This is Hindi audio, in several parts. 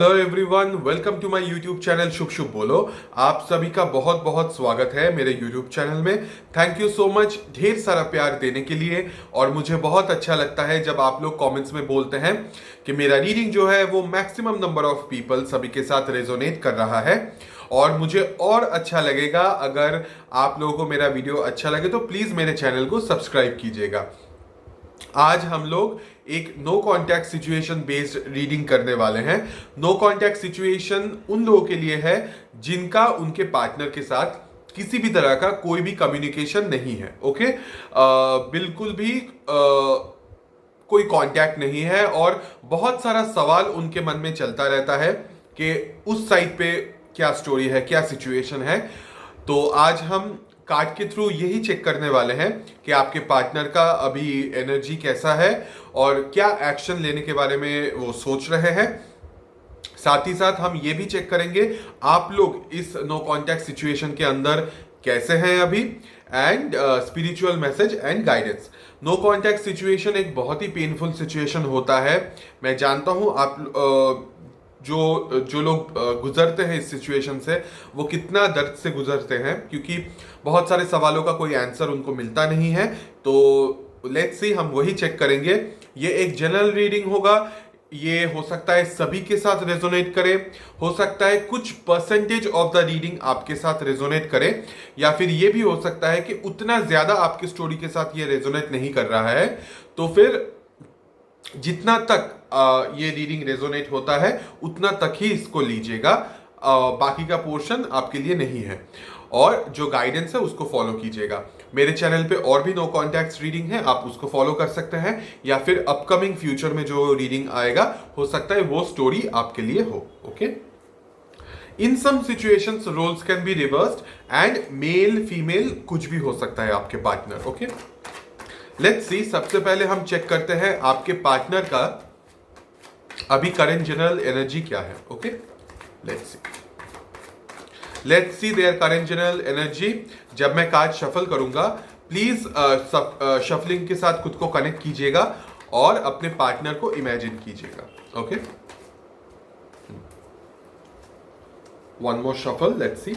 Hello everyone, welcome to my YouTube channel शुभ शुभ बोलो। आप सभी का बहुत बहुत स्वागत है मेरे यूट्यूब चैनल में। थैंक यू सो मच ढेर सारा प्यार देने के लिए। और मुझे बहुत अच्छा लगता है जब आप लोग कमेंट्स में बोलते हैं कि मेरा रीडिंग जो है वो मैक्सिमम नंबर ऑफ पीपल सभी के साथ रेजोनेट कर रहा है। और मुझे और अच्छा लगेगा अगर आप लोगों को मेरा वीडियो अच्छा लगे तो प्लीज़ मेरे चैनल को सब्सक्राइब कीजिएगा। आज हम लोग एक no contact situation based reading करने वाले हैं। नो कांटेक्ट सिचुएशन उन लोगों के लिए है जिनका उनके पार्टनर के साथ किसी भी तरह का कोई भी कम्युनिकेशन नहीं है। ओके, बिल्कुल भी कोई कांटेक्ट नहीं है और बहुत सारा सवाल उनके मन में चलता रहता है कि उस साइड पे क्या स्टोरी है, क्या सिचुएशन है। तो आज हम कार्ड के थ्रू यही चेक करने वाले हैं कि आपके पार्टनर का अभी एनर्जी कैसा है और क्या एक्शन लेने के बारे में वो सोच रहे हैं। साथ ही साथ हम ये भी चेक करेंगे आप लोग इस नो कांटेक्ट सिचुएशन के अंदर कैसे हैं अभी, and spiritual message and guidance. No contact situation एक बहुत ही पेनफुल सिचुएशन होता है। मैं जानता हूं आप जो जो लोग गुजरते हैं इस सिचुएशन से वो कितना दर्द से गुजरते हैं, क्योंकि बहुत सारे सवालों का कोई आंसर उनको मिलता नहीं है। तो लेट्स सी, हम वही चेक करेंगे। ये एक जनरल रीडिंग होगा। ये हो सकता है सभी के साथ रेजोनेट करे, हो सकता है कुछ परसेंटेज ऑफ द रीडिंग आपके साथ रेजोनेट करे, या फिर ये भी हो सकता है कि उतना ज्यादा आपकी स्टोरी के साथ ये रेजोनेट नहीं कर रहा है। तो फिर जितना तक ये रीडिंग रेजोनेट होता है उतना तक ही इसको लीजिएगा। बाकी का पोर्शन आपके लिए नहीं है। और जो गाइडेंस है उसको फॉलो कीजिएगा। मेरे चैनल पे और भी नो कॉन्टैक्ट रीडिंग है, आप उसको फॉलो कर सकते हैं, या फिर अपकमिंग फ्यूचर में जो रीडिंग आएगा हो सकता है वो स्टोरी आपके लिए हो। Okay, in some situations roles can be reversed and male female कुछ भी हो सकता है आपके पार्टनर। ओके, लेट्स सी। सबसे पहले हम चेक करते हैं आपके पार्टनर का अभी करंट जनरल एनर्जी क्या है। Okay, let's C their current general energy. जब मैं कार्ड शफल करूंगा प्लीज शफलिंग के साथ खुद को कनेक्ट कीजिएगा और अपने पार्टनर को इमेजिन कीजिएगा। Okay, one more shuffle, let's see.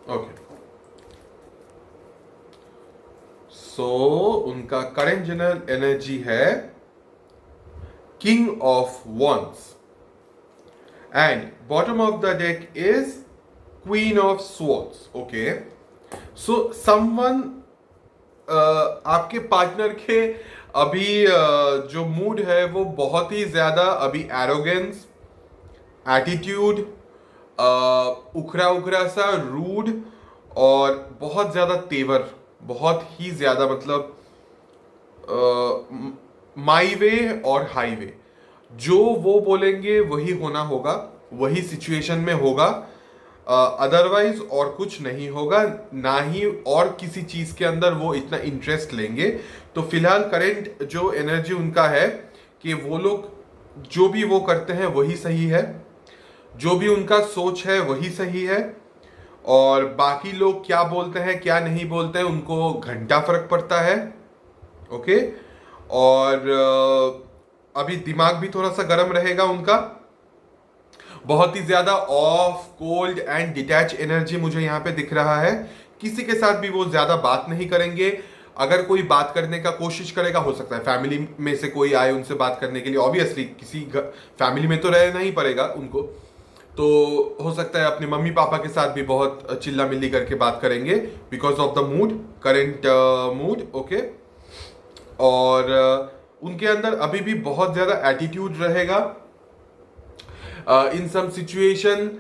Okay, so उनका करंट जनरल एनर्जी है king of wands and bottom of the deck is queen of swords. Okay, so someone आपके पार्टनर के अभी जो मूड है वो बहुत ही ज्यादा अभी एरोगेंस, एटीट्यूड, उखरा उखरा सा, रूड और बहुत ज्यादा तेवर, बहुत ही ज्यादा, मतलब माई वे और हाईवे, जो वो बोलेंगे वही होना होगा, वही सिचुएशन में होगा। अदरवाइज और कुछ नहीं होगा, ना ही और किसी चीज के अंदर वो इतना इंटरेस्ट लेंगे। तो फिलहाल करंट जो एनर्जी उनका है कि वो लोग जो भी वो करते हैं वही सही है, जो भी उनका सोच है वही सही है, और बाकी लोग क्या बोलते हैं क्या नहीं बोलते हैं उनको घंटा फर्क पड़ता है। ओके, और अभी दिमाग भी थोड़ा सा गर्म रहेगा उनका। बहुत ही ज्यादा of, cold and detach energy मुझे यहाँ पे दिख रहा है। किसी के साथ भी वो ज्यादा बात नहीं करेंगे। अगर कोई बात करने का कोशिश करेगा, हो सकता है फैमिली में से कोई आए उनसे बात करने के लिए, ऑब्वियसली किसी फैमिली में तो रहना ही पड़ेगा उनको। तो हो सकता है अपने मम्मी पापा के साथ भी बहुत चिल्ला मिल्ली करके बात करेंगे because of the mood, current mood. Okay, और उनके अंदर अभी भी बहुत ज्यादा एटीट्यूड रहेगा इन सम सिचुएशन।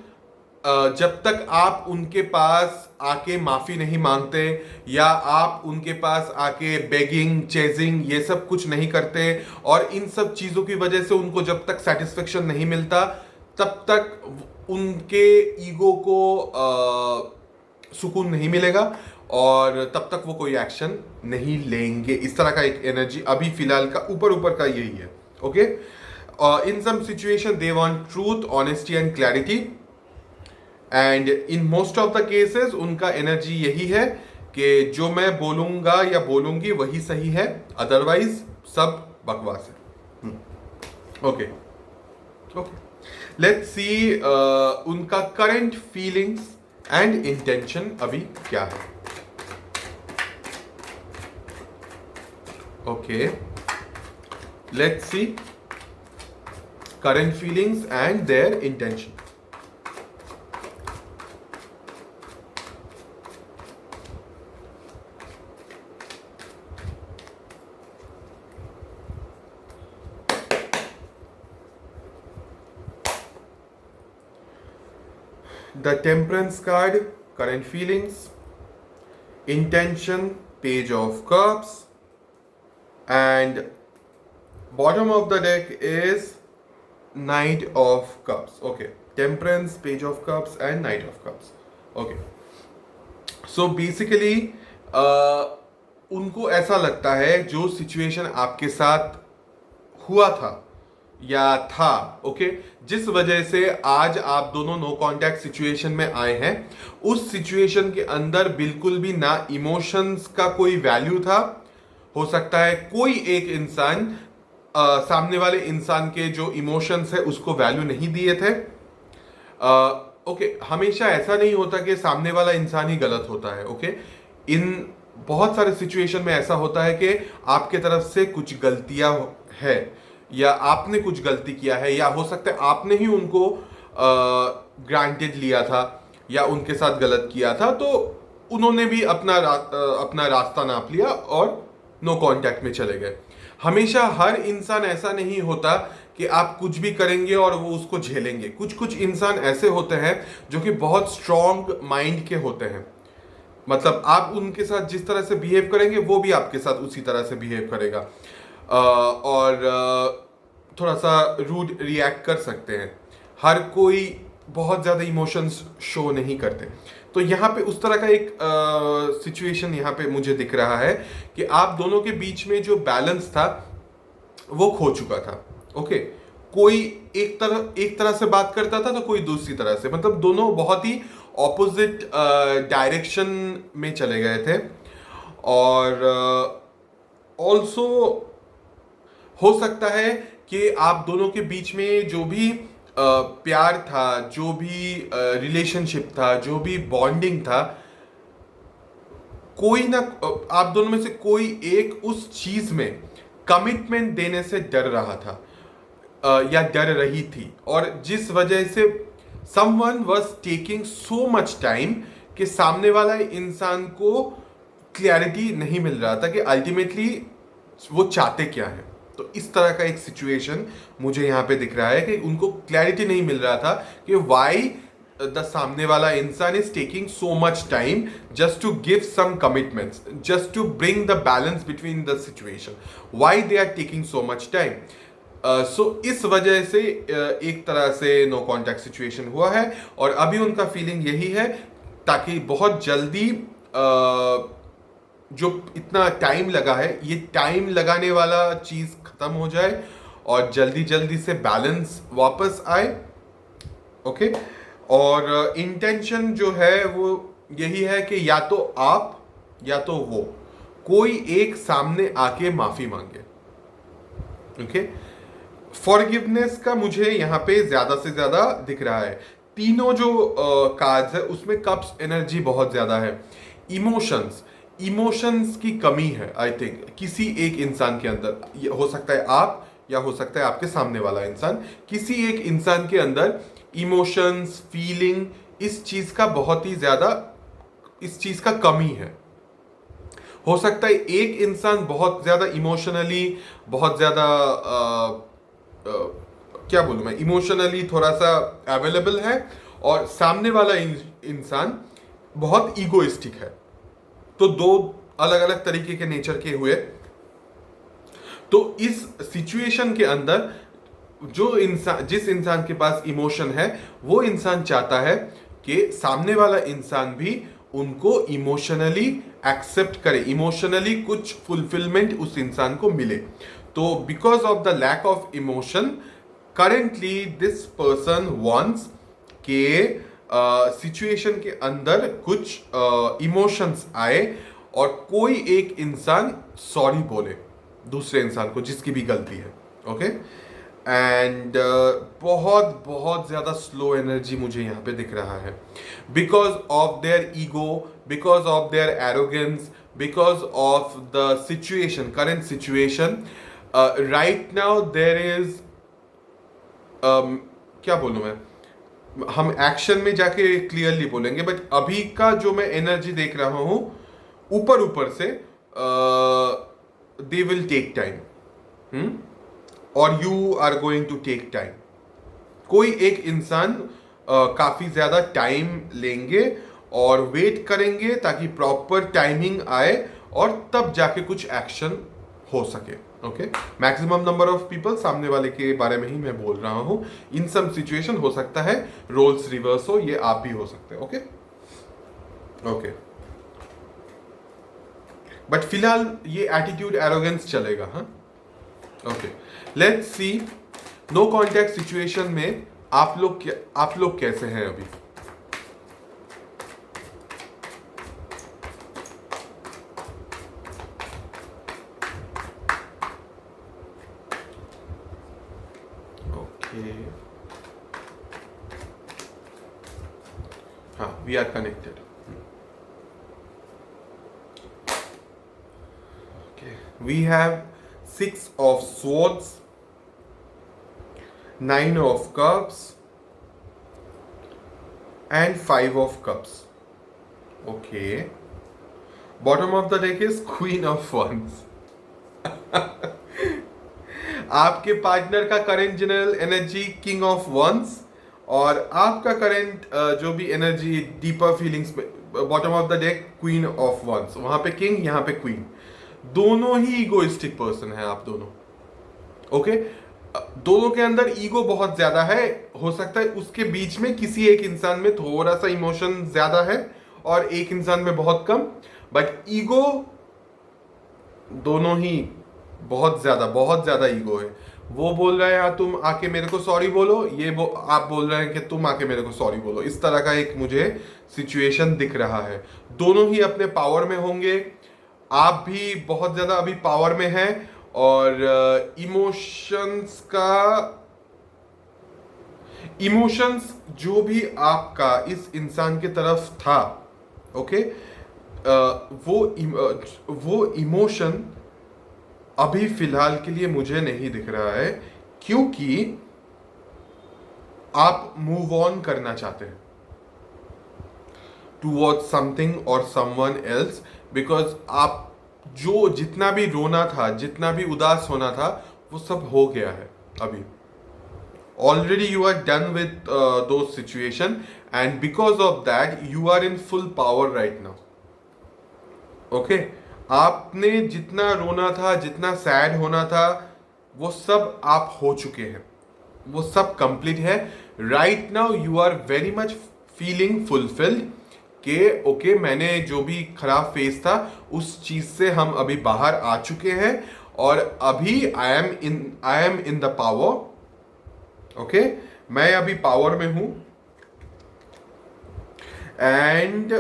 जब तक आप उनके पास आके माफी नहीं मांगते या आप उनके पास आके बेगिंग, चेजिंग, ये सब कुछ नहीं करते, और इन सब चीजों की वजह से उनको जब तक सेटिस्फेक्शन नहीं मिलता तब तक उनके ईगो को सुकून नहीं मिलेगा और तब तक वो कोई एक्शन नहीं लेंगे। इस तरह का एक एनर्जी अभी फिलहाल का ऊपर ऊपर का यही है। Okay, in some situation they want truth, honesty and clarity, and in most of the cases उनका एनर्जी यही है कि जो मैं बोलूंगा या बोलूंगी वही सही है, अदरवाइज सब बकवास है। ओके ओके, लेट्स सी उनका करंट फीलिंग्स एंड इंटेंशन अभी क्या है। Okay, let's C current feelings and there intention. The Temperance card, current feelings, intention, Page of Cups, and bottom of the deck is Knight of Cups. Okay, Temperance, Page of Cups, and Knight of Cups. Okay, so basically उनको ऐसा लगता है जो सिचुएशन आपके साथ हुआ था या था, ओके, जिस वजह से आज आप दोनों नो कांटेक्ट सिचुएशन में आए हैं, उस सिचुएशन के अंदर बिल्कुल भी ना इमोशंस का कोई वैल्यू था। हो सकता है कोई एक इंसान सामने वाले इंसान के जो इमोशंस है उसको वैल्यू नहीं दिए थे। ओके, हमेशा ऐसा नहीं होता कि सामने वाला इंसान ही गलत होता है। ओके, इन बहुत सारे सिचुएशन में ऐसा होता है कि आपके तरफ से कुछ गलतियां है या आपने कुछ गलती किया है, या हो सकता है आपने ही उनको ग्रांटेड लिया था या उनके साथ गलत किया था, तो उन्होंने भी अपना रास्ता नाप लिया और नो कांटेक्ट में चले गए। हमेशा हर इंसान ऐसा नहीं होता कि आप कुछ भी करेंगे और वो उसको झेलेंगे। कुछ कुछ इंसान ऐसे होते हैं जो कि बहुत स्ट्रॉन्ग माइंड के होते हैं, मतलब आप उनके साथ जिस तरह से बिहेव करेंगे वो भी आपके साथ उसी तरह से बिहेव करेगा, और थोड़ा सा रूड रिएक्ट कर सकते हैं। हर कोई बहुत ज़्यादा इमोशंस शो नहीं करते। तो यहाँ पे उस तरह का एक सिचुएशन यहाँ पे मुझे दिख रहा है कि आप दोनों के बीच में जो बैलेंस था वो खो चुका था। ओके, कोई एक तरह से बात करता था तो कोई दूसरी तरह से, मतलब दोनों बहुत ही ऑपोजिट डायरेक्शन में चले गए थे। और ऑल्सो हो सकता है कि आप दोनों के बीच में जो भी प्यार था, जो भी रिलेशनशिप था, जो भी बॉन्डिंग था, कोई ना आप दोनों में से कोई एक उस चीज में कमिटमेंट देने से डर रहा था या डर रही थी, और जिस वजह से someone was taking so much time कि सामने वाला इंसान को क्लैरिटी नहीं मिल रहा था कि अल्टीमेटली वो चाहते क्या है। तो इस तरह का एक सिचुएशन मुझे यहाँ पे दिख रहा है कि उनको क्लैरिटी नहीं मिल रहा था कि वाई द सामने वाला इंसान is taking so much time just to give some commitments, just to bring the balance between the situation, why they are taking so much time. So इस वजह से एक तरह से नो कॉन्टैक्ट सिचुएशन हुआ है, और अभी उनका फीलिंग यही है ताकि बहुत जल्दी जो इतना टाइम लगा है, ये टाइम लगाने वाला चीज खत्म हो जाए और जल्दी जल्दी से बैलेंस वापस आए। ओके, और इंटेंशन जो है वो यही है कि या तो आप या तो वो, कोई एक सामने आके माफी मांगे। ओके, फॉरगिवनेस का मुझे यहाँ पे ज्यादा से ज्यादा दिख रहा है। तीनों जो कार्ड्स है उसमें कप्स एनर्जी बहुत ज्यादा है। इमोशंस की कमी है आई थिंक किसी एक इंसान के अंदर, हो सकता है आप या हो सकता है आपके सामने वाला इंसान, किसी एक इंसान के अंदर इमोशंस, फीलिंग, इस चीज का बहुत ही ज्यादा, इस चीज का कमी है। हो सकता है एक इंसान बहुत ज्यादा इमोशनली, बहुत ज्यादा क्या बोलूं मैं, इमोशनली थोड़ा सा अवेलेबल है, और सामने वाला इंसान बहुत ईगोइस्टिक है। तो दो अलग अलग तरीके के नेचर के हुए। तो इस सिचुएशन के अंदर जो इंसान, जिस इंसान के पास इमोशन है, वो इंसान चाहता है कि सामने वाला इंसान भी उनको इमोशनली एक्सेप्ट करे, इमोशनली कुछ फुलफिलमेंट उस इंसान को मिले। तो because of the lack of emotion currently this person wants के सिचुएशन के अंदर कुछ इमोशंस आए और कोई एक इंसान सॉरी बोले दूसरे इंसान को जिसकी भी गलती है. ओके एंड बहुत बहुत ज़्यादा स्लो एनर्जी मुझे यहाँ पे दिख रहा है because of their ego, because of their arrogance, because of the situation, current situation. Right now there is क्या बोलूँ मैं, हम एक्शन में जाके क्लियरली बोलेंगे, बट अभी का जो मैं एनर्जी देख रहा हूँ ऊपर ऊपर से, दे विल टेक टाइम और you are going to take time. कोई एक इंसान काफ़ी ज़्यादा टाइम लेंगे और वेट करेंगे ताकि प्रॉपर टाइमिंग आए और तब जाके कुछ एक्शन हो सके. Okay, maximum number of people सामने वाले के बारे में ही मैं बोल रहा हूँ. इन सम सिचुएशन हो सकता है रोल्स रिवर्स हो, ये आप भी हो सकते हैं. ओके ओके, बट फिलहाल ये एटीट्यूड एरोगेंस चलेगा. हाँ okay, let's see no contact situation में आप लोग कैसे हैं अभी. ओके हाँ, we are connected. Okay, we have 6 of swords, 9 of cups and 5 of cups. Okay, bottom of the deck is Queen of Wands. आपके पार्टनर का current general energy king of wands और आपका करेंट जो भी एनर्जी डीपर फीलिंग्स में, bottom of the deck queen of wands, वहां पे किंग, यहाँ पे क्वीन. दोनों ही इगोइस्टिक पर्सन है आप दोनों. ओके, दोनों के अंदर ईगो बहुत ज्यादा है. हो सकता है उसके बीच में किसी एक इंसान में थोड़ा सा इमोशन ज्यादा है और एक इंसान में बहुत कम, बट ईगो दोनों ही बहुत ज्यादा ईगो है. वो बोल रहा है हाँ तुम आके मेरे को सॉरी बोलो, आप बोल रहे हैं कि तुम आके मेरे को सॉरी बोलो. इस तरह का एक मुझे सिचुएशन दिख रहा है. दोनों ही अपने पावर में होंगे. आप भी बहुत ज्यादा अभी पावर में हैं और इमोशंस जो भी आपका इस इंसान के तरफ था, ओके, वो इमोशन अभी फिलहाल के लिए मुझे नहीं दिख रहा है क्योंकि आप मूव ऑन करना चाहते हैं टूवर्ड्स समथिंग और समवन एल्स. बिकॉज आप जितना भी रोना था, जितना भी उदास होना था, वो सब हो गया है अभी. Already you are done with those situation and because of that you are in full power right now. Okay, आपने जितना रोना था, जितना सैड होना था, वो सब आप हो चुके हैं. वो सब कंप्लीट है. Right now you are very much feeling fulfilled कि ओके मैंने जो भी खराब फेस था उस चीज से हम अभी बाहर आ चुके हैं और अभी I am in the power. Okay, मैं अभी पावर में हूं एंड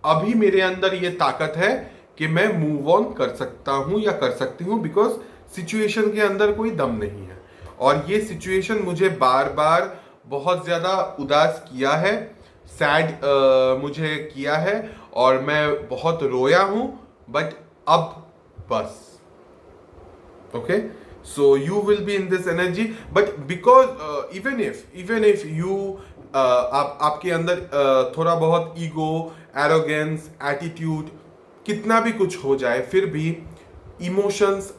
अभी मेरे अंदर ये ताकत है कि मैं मूव ऑन कर सकता हूं या कर सकती हूं बिकॉज सिचुएशन के अंदर कोई दम नहीं है. और ये सिचुएशन मुझे बार बार बहुत ज्यादा उदास किया है, सैड मुझे किया है और मैं बहुत रोया हूं, बट अब बस. Okay, so you will be in this energy but because even if you आपके अंदर थोड़ा बहुत ईगो, एरोगेंस, एटीट्यूड, कितना भी कुछ हो जाए, फिर भी इमोशंस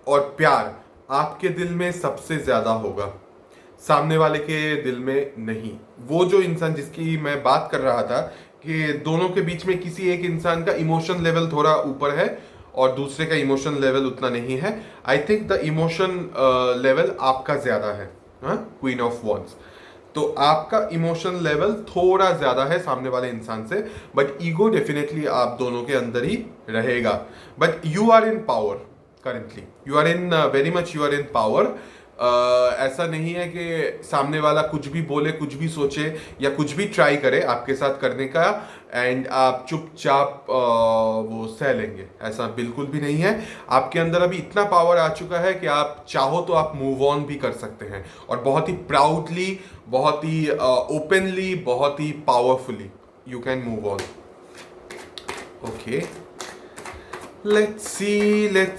और प्यार आपके दिल में सबसे ज्यादा होगा, सामने वाले के दिल में नहीं. वो जो इंसान जिसकी मैं बात कर रहा था कि दोनों के बीच में किसी एक इंसान का इमोशन लेवल थोड़ा ऊपर है और दूसरे का इमोशन लेवल उतना नहीं है. I think the emotion level आपका ज्यादा है. हाँ, क्वीन ऑफ वॉन्ड्स. तो आपका इमोशन लेवल थोड़ा ज्यादा है सामने वाले इंसान से, बट ईगो डेफिनेटली आप दोनों के अंदर ही रहेगा. But you are in power currently, you are in very much, you are in power. ऐसा नहीं है कि सामने वाला कुछ भी बोले, कुछ भी सोचे या कुछ भी ट्राई करे आपके साथ करने का एंड आप चुपचाप वो सह लेंगे, ऐसा बिल्कुल भी नहीं है। आपके अंदर अभी इतना पावर आ चुका है कि आप चाहो तो आप मूव ऑन भी कर सकते हैं, और बहुत ही प्राउडली, बहुत ही ओपनली, बहुत ही powerfully you can move on. Okay, let's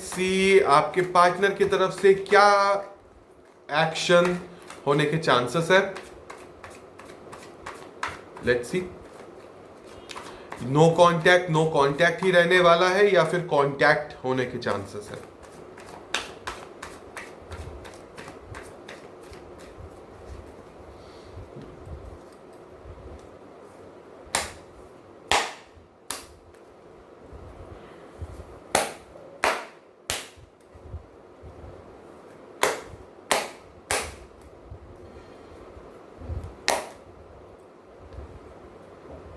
see आपके पार्टनर की तरफ से क्या एक्शन होने के चांसेस है। लेट्स सी, नो कांटेक्ट ही रहने वाला है या फिर कांटेक्ट होने के चांसेस है।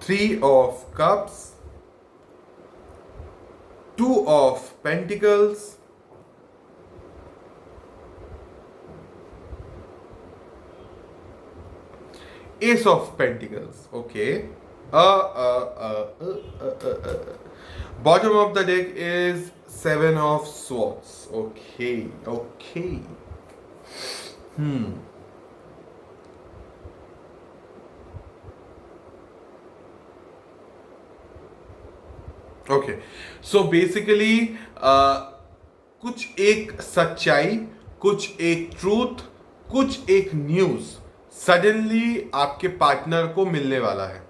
Three of Cups, Two of Pentacles, Ace of Pentacles. Okay. Bottom of the deck is Seven of Swords. Okay. Okay, so basically कुछ एक सच्चाई, कुछ एक ट्रूथ, कुछ एक न्यूज सडनली आपके पार्टनर को मिलने वाला है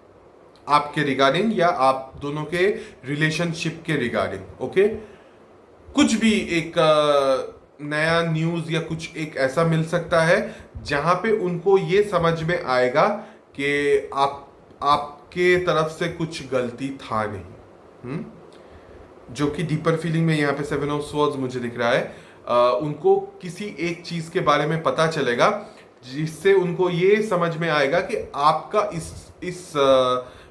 आपके रिगार्डिंग, या आप दोनों के रिलेशनशिप के रिगार्डिंग। ओके, कुछ भी एक नया न्यूज या कुछ एक ऐसा मिल सकता है जहां पे उनको ये समझ में आएगा कि आपके तरफ से कुछ गलती था नहीं। जो कि डीपर फीलिंग में यहाँ पे सेवन ऑफ स्वॉर्ड्स मुझे दिख रहा है। उनको किसी एक चीज के बारे में पता चलेगा जिससे उनको ये समझ में आएगा कि आपका इस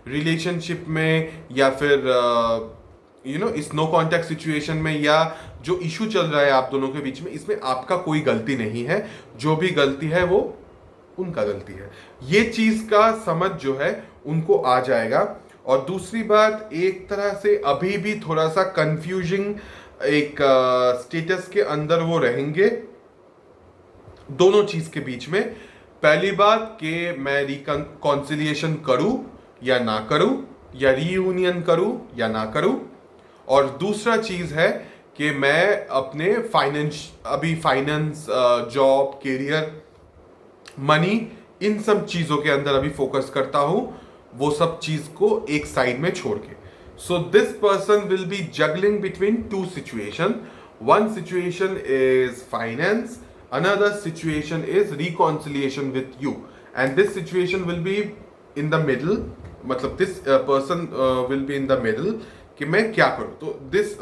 रिलेशनशिप में या फिर इस नो कांटेक्ट सिचुएशन में या जो इशू चल रहा है आप दोनों के बीच में, इसमें आपका कोई गलती नहीं है। जो भी गलती है वो उनका गलती है। ये चीज का समझ जो है उनको आ जाएगा। और दूसरी बात, एक तरह से अभी भी थोड़ा सा कंफ्यूजिंग एक स्टेटस के अंदर वो रहेंगे दोनों चीज के बीच में। पहली बात कि मैं रिकॉन्सिलिएशन करूं या ना करूं, या रीयूनियन करूं या ना करूं। और दूसरा चीज है कि मैं अपने फाइनेंस, जॉब, करियर, मनी, इन सब चीजों के अंदर अभी फोकस करता हूं, वो सब चीज को एक साइड में छोड़ के। So this person will be juggling between two situation. One situation is finance, another situation is reconciliation with you, and this situation will be in the middle. मतलब this person will be in the middle कि मैं क्या करूं। तो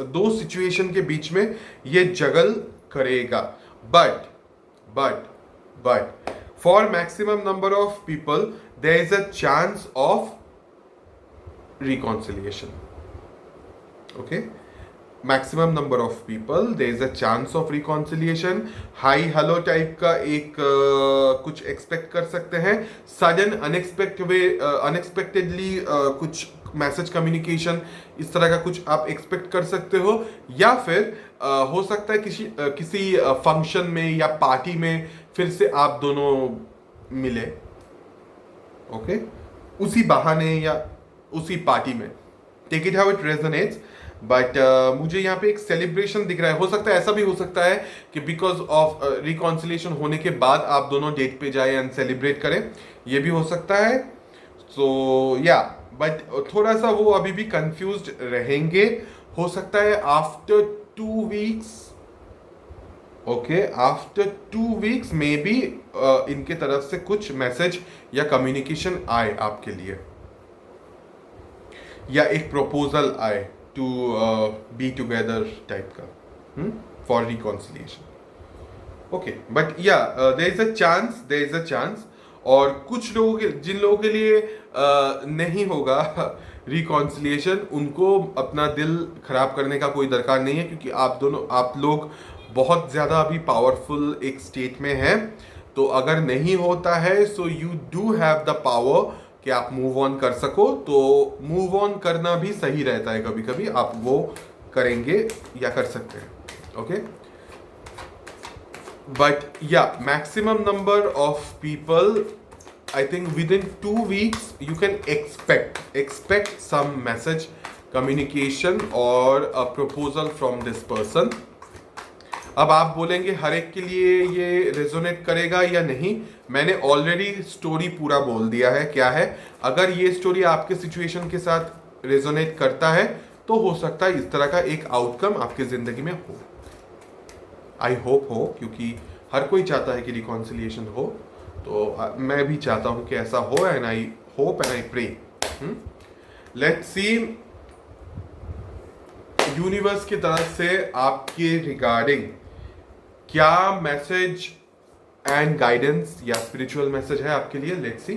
दो सिचुएशन के बीच में ये जगल करेगा। But for maximum number of people there is a chance of reconciliation. Okay, maximum number of people there is a chance of reconciliation. Hi hello type का एक कुछ एक्सपेक्ट कर सकते हैं। सडन अनएक्सपेक्टेडली कुछ मैसेज कम्युनिकेशन, इस तरह का कुछ आप एक्सपेक्ट कर सकते हो। या फिर हो सकता है किसी फंक्शन में या पार्टी में फिर से आप दोनों मिले। ओके, उसी बहाने या उसी पार्टी में, take it how it resonates. But मुझे यहाँ पे एक सेलिब्रेशन दिख रहा है। हो सकता है ऐसा भी हो सकता है कि बिकॉज ऑफ रिकॉन्सिलिएशन होने के बाद आप दोनों डेट पे जाए एंड सेलिब्रेट करें, ये भी हो सकता है। सो या बट थोड़ा सा वो अभी भी कंफ्यूज्ड रहेंगे। हो सकता है after 2 weeks, okay, after 2 weeks may be इनके तरफ से कुछ मैसेज या कम्युनिकेशन आए आपके लिए, या एक प्रपोजल आए टू बी टुगेदर टाइप का फॉर रिकॉन्सिलिएशन। ओके, बट या देयर इज अ चांस। और कुछ लोगों के, जिन लोगों के लिए नहीं होगा रिकॉन्सिलिएशन, उनको अपना दिल खराब करने का कोई दरकार नहीं है, क्योंकि आप लोग बहुत ज़्यादा अभी पावरफुल एक स्टेट में हैं। तो अगर नहीं होता है so you do have the power कि आप मूव ऑन कर सको, तो मूव ऑन करना भी सही रहता है, कभी कभी आप वो करेंगे या कर सकते हैं। ओके, बट या maximum number of people, I think within 2 weeks you can expect some message, communication or a proposal from this person. अब आप बोलेंगे हर एक के लिए ये रेजोनेट करेगा या नहीं। मैंने ऑलरेडी स्टोरी पूरा बोल दिया है क्या है। अगर ये स्टोरी आपके सिचुएशन के साथ रेजोनेट करता है तो हो सकता है इस तरह का एक आउटकम आपके जिंदगी में हो। आई होप हो, क्योंकि हर कोई चाहता है कि रिकॉन्सिलिएशन हो, तो मैं भी चाहता हूं कि ऐसा हो, and I hope and I pray. Let's see universe की तरफ से आपके रिगार्डिंग क्या मैसेज एंड गाइडेंस या स्पिरिचुअल मैसेज है आपके लिए। Let's see.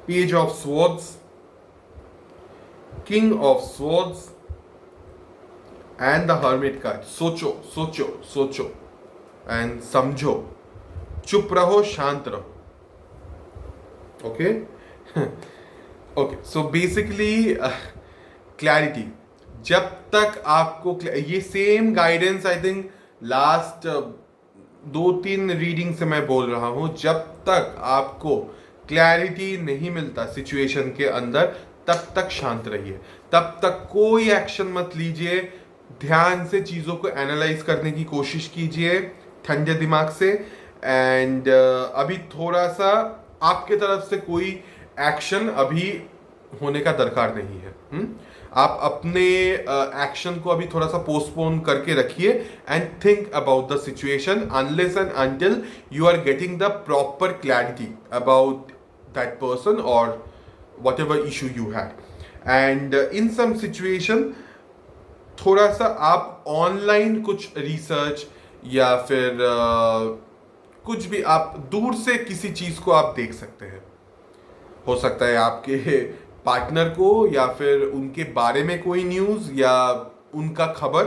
Page of swords, king of swords and the hermit card. सोचो सोचो सोचो एंड समझो, चुप रहो, शांत रहो। Okay okay, so basically clarity. जब तक आपको ये same guidance I think last 2-3 reading से मैं बोल रहा हूं, जब तक आपको क्लैरिटी नहीं मिलता सिचुएशन के अंदर तब तक शांत रहिए, तब तक कोई एक्शन मत लीजिए। ध्यान से चीज़ों को एनालाइज करने की कोशिश कीजिए ठंडे दिमाग से। एंड अभी थोड़ा सा आपके तरफ से कोई एक्शन अभी होने का दरकार नहीं है। आप अपने एक्शन को अभी थोड़ा सा पोस्टपोन करके रखिए and think about the situation unless and until you are getting the proper clarity about that person और whatever issue you had. And in some situation थोड़ा सा आप ऑनलाइन कुछ रिसर्च या फिर कुछ भी आप दूर से किसी चीज को आप देख सकते हैं। हो सकता है आपके पार्टनर को या फिर उनके बारे में कोई न्यूज या उनका खबर।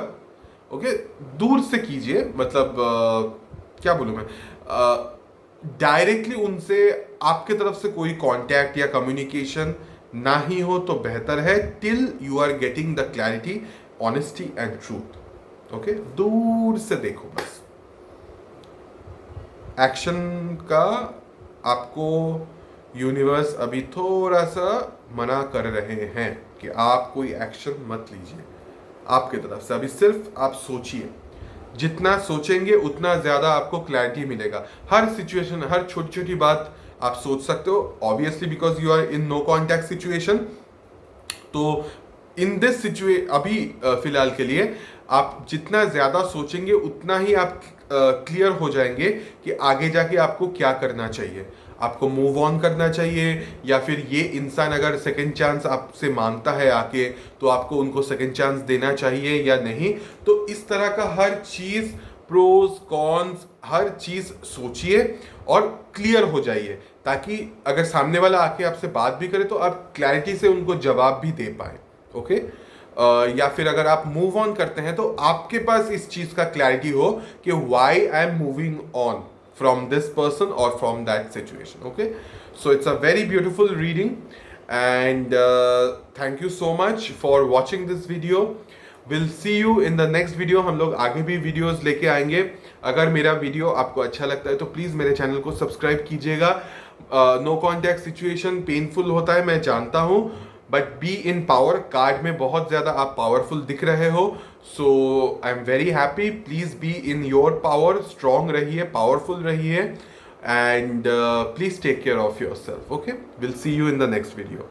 ओके, दूर से कीजिए, मतलब क्या बोलूं मैं, डायरेक्टली उनसे आपके तरफ से कोई कांटेक्ट या कम्युनिकेशन ना ही हो तो बेहतर है, till you are getting the clarity, honesty and truth. Okay, दूर से देखो बस। एक्शन का आपको यूनिवर्स अभी थोड़ा सा मना कर रहे हैं कि आप कोई एक्शन मत लीजिए आपके तरफ से। अभी सिर्फ आप सोचिए, जितना सोचेंगे उतना ज़्यादा आपको क्लैरिटी मिलेगा। हर सिचुएशन, हर छोटी छोटी बात आप सोच सकते हो, obviously because you are in no contact situation. तो इन दिस सिचुएशन अभी फिलहाल के लिए आप जितना ज़्यादा सोचेंगे उतना ही आप क्लियर हो जाएंगे कि आगे जाके आपको क्या करना चाहिए। आपको मूव ऑन करना चाहिए या फिर ये इंसान अगर सेकंड चांस आपसे मांगता है आके तो आपको उनको सेकंड चांस देना चाहिए या नहीं। तो इस तरह का हर चीज़, प्रोज कॉन्स, हर चीज़ सोचिए और क्लियर हो जाइए, ताकि अगर सामने वाला आके आपसे बात भी करे तो आप क्लैरिटी से उनको जवाब भी दे पाए। ओके, या फिर अगर आप मूव ऑन करते हैं तो आपके पास इस चीज़ का क्लैरिटी हो कि why I am moving on from this person or from that situation. Okay, so it's a very beautiful reading and thank you so much for watching this video. We'll see you in the next video. हम लोग आगे भी वीडियोस लेके आएंगे। अगर मेरा वीडियो आपको अच्छा लगता है तो प्लीज़ मेरे चैनल को सब्सक्राइब कीजिएगा। नो कॉन्टैक्ट सिचुएशन पेनफुल होता है, मैं जानता हूँ, but be in power card में बहुत ज़्यादा आप पावरफुल दिख रहे हो। So I am very happy, please be in your power, strong रहिए, पावरफुल रहिए and please take care of your self. Okay, will see you in the next video.